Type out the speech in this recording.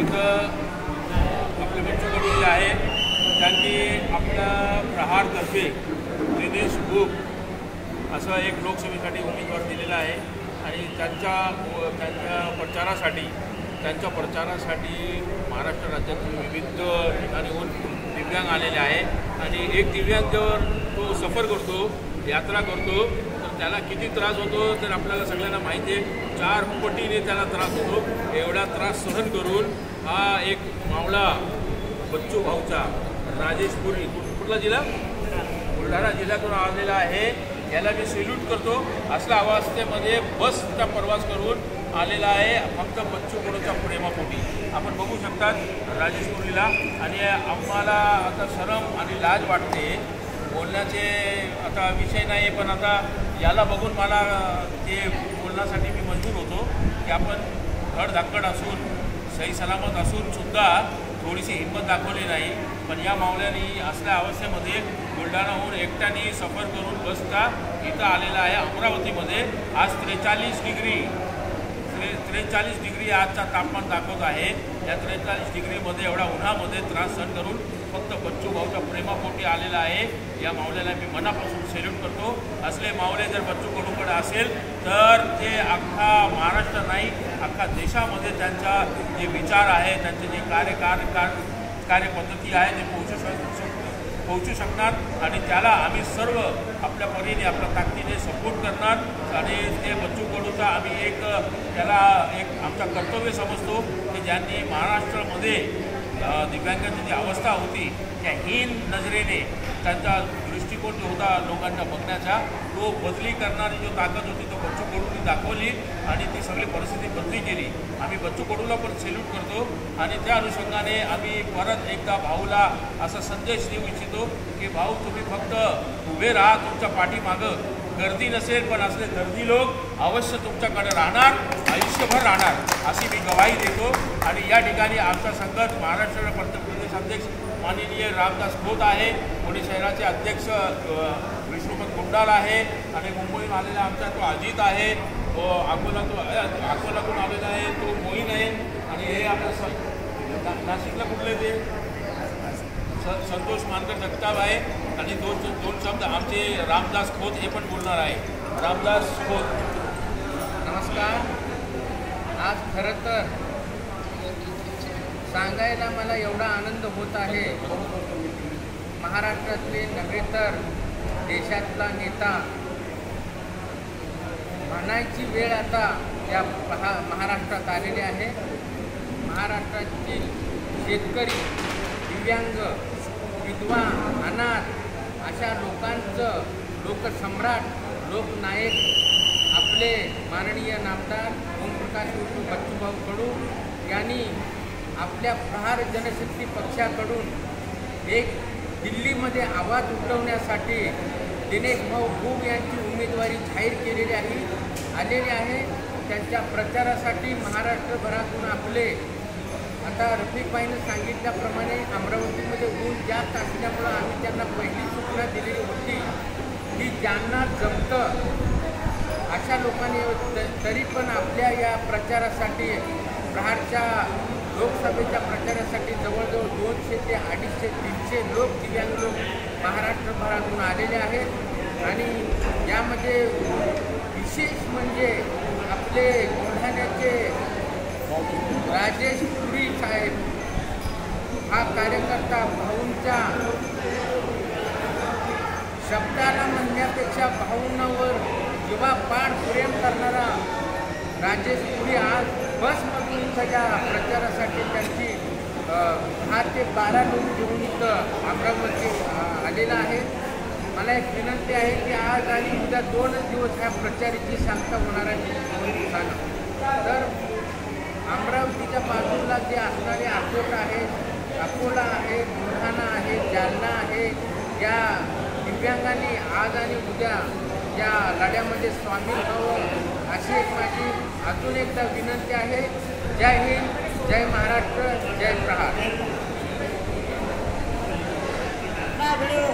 इथं आपले बच्चू कडू आहे, त्यांनी आपल्या प्रहारतर्फे दिनेश बुक असं एक लोकसभेसाठी उमेदवार दिलेला आहे आणि त्यांच्या प्रचारासाठी महाराष्ट्र राज्यातील विविध ठिकाणीहून दिव्यांग आलेले आहे आणि एक दिव्यांग जर तो सफर करतो, यात्रा करतो, तर त्याला किती त्रास होतो तर आपल्याला सगळ्यांना माहिती आहे. 4 पटीने त्याला त्रास होतो. एवढा त्रास सहन करून हा एक मावळा बच्चू भाऊचा राजेशपुरी कुठला जिल्हा बुलढाणा जिल्ह्यातून आलेला आहे. याला मी सॅल्यूट करतो. असल्या अवस्थेमध्ये बसचा प्रवास करून आलेला आहे फक्त बच्चू कडूच्या प्रेमापोटी. आपण बघू शकतात राजेशपुरीला. आणि आम्हाला आता शरम आणि लाज वाटते, बोलण्याचे आता विषय नाही, पण आता याला बघून मला ते बोलण्यासाठी मी मजबूर होतो की आपण धडधाकड असून सही सलामत असून सुद्धा थोडीशी हिंमत दाखवली नाही. पण या मावळ्यांनी असल्या अवस्थेमध्ये बुलढाणाहून एकट्याने सफर करून बसता इथं आलेला आहे. अमरावतीमध्ये आज 43 डिग्री आजचा तापमान दाखवत आहे. या 43 डिग्रीमध्ये एवढा उन्हामध्ये त्रास सहन करून फक्त बच्चू भाऊच्या प्रेमापोटी आलेला आहे. या मावळ्याला मी मनापासून सॅल्यूट करतो. असले मावळे जर बच्चू कडूकडे असेल तर ते अख्खा महाराष्ट्र नाही, अख्खा देशामध्ये त्यांचा जे विचार आहे, त्यांचे जे कार्यपद्धती आहे ते पोहोचू शकणार आणि त्याला आम्ही सर्व आपल्या परीने आपल्या ताकदीने सपोर्ट करणार. आणि ते बच्चू कडूचा आम्ही त्याला आमचा कर्तव्य समजतो की ज्यांनी महाराष्ट्रामध्ये दिव्यांगांची जी अवस्था होती त्या हीन नजरेने त्यांचा दृष्टिकोन जो होता लोकांना बघण्याचा, तो बदली करणारी जो ताकद होती तो बच्चू कडूंनी दाखवली आणि ती सगळी परिस्थिती बदली केली. आम्ही बच्चू कडूला पण सॅल्यूट करतो आणि त्या अनुषंगाने आम्ही परत एकदा भाऊला असा संदेश देऊ इच्छितो की भाऊ, तुम्ही फक्त उभे राहा, तुमच्या पाठीमागं गर्दी नसेल पण असले गर्दी लोक अवश्य तुमच्याकडे राहणार, आयुष्यभर राहणार, अशी मी गवाही देतो. आणि या ठिकाणी आमचा संघर्ष महाराष्ट्र प्रदेश अध्यक्ष माननीय रामदास खोत आहे, पुणे शहराचे अध्यक्ष विष्णुपत गुंडाल आहे आणि मुंबईहून आलेला आमचा तो अजित आहे, अकोलातून आलेला आहे तो मोहीन आहे आणि हे आपल्या नाशिकला कुठले ते संतोष मानकर जगताप आहे. आणि दोन शब्द आमचे रामदास खोत हे पण बोलणार आहे. रामदास खोत. नमस्कार. आज खरं तर सांगायला मला एवढा आनंद होत आहे, महाराष्ट्रातले नव्हे तर देशातला नेता म्हणायची वेळ आता या महाराष्ट्रात आलेली आहे. महाराष्ट्रातील शेतकरी, दिव्यांग, विधवा, अनाथ अशा लोकांचं लोकसम्राट, लोकनायक आपले माननीय नामदार ओमप्रकाश बच्चूभाऊ कडू यांनी आपल्या प्रहार जनशक्ती पक्षाकडून एक दिल्लीमध्ये आवाज उठवण्यासाठी दिनेश भाऊ बुक यांची उमेदवारी जाहीर केलेली आलेली आहे. त्यांच्या प्रचारासाठी महाराष्ट्रभरातून आपले आता रफिकबाईनं सांगितल्याप्रमाणे अमरावतीमध्ये ऊन जास्त असल्यामुळं आम्ही त्यांना पहिली सूचना दिलेली होती की ज्यांना जमतं अशा लोकांनी तरी पण आपल्या या प्रचारासाठी प्रहारच्या लोकसभेच्या प्रचारासाठी जवळजवळ 200 ते 250 300 लोक, दिव्यांग लोक महाराष्ट्रभरातून आलेले आहेत. आणि यामध्ये विशेष म्हणजे आपले बुलढाण्याचे राजेशपुरी साहेब हा कार्यकर्ता, भाऊंच्या शब्दाला म्हणण्यापेक्षा भाऊंवर जीवापाड प्रेम करणारा राजेशपुरी आज बसमधून सगळ्या प्रचारासाठी त्यांची 10 ते 12 लोक घेऊन इथं अमरावती आलेला आहे. मला एक विनंती आहे की आज आणि उद्या 2 दिवस ह्या प्रचाराची सांगता होणार आहे. तर अमरावतीच्या बाजूला जे असणारे अकोला आहे, बुलढाणा आहे, जालना आहे, या दिव्यांगांनी आज आणि उद्या या लढ्यामध्ये सामील व्हावं अशी एक माझी अजून एकदा विनंती आहे. जय हिंद, जय महाराष्ट्र, जय प्रहार.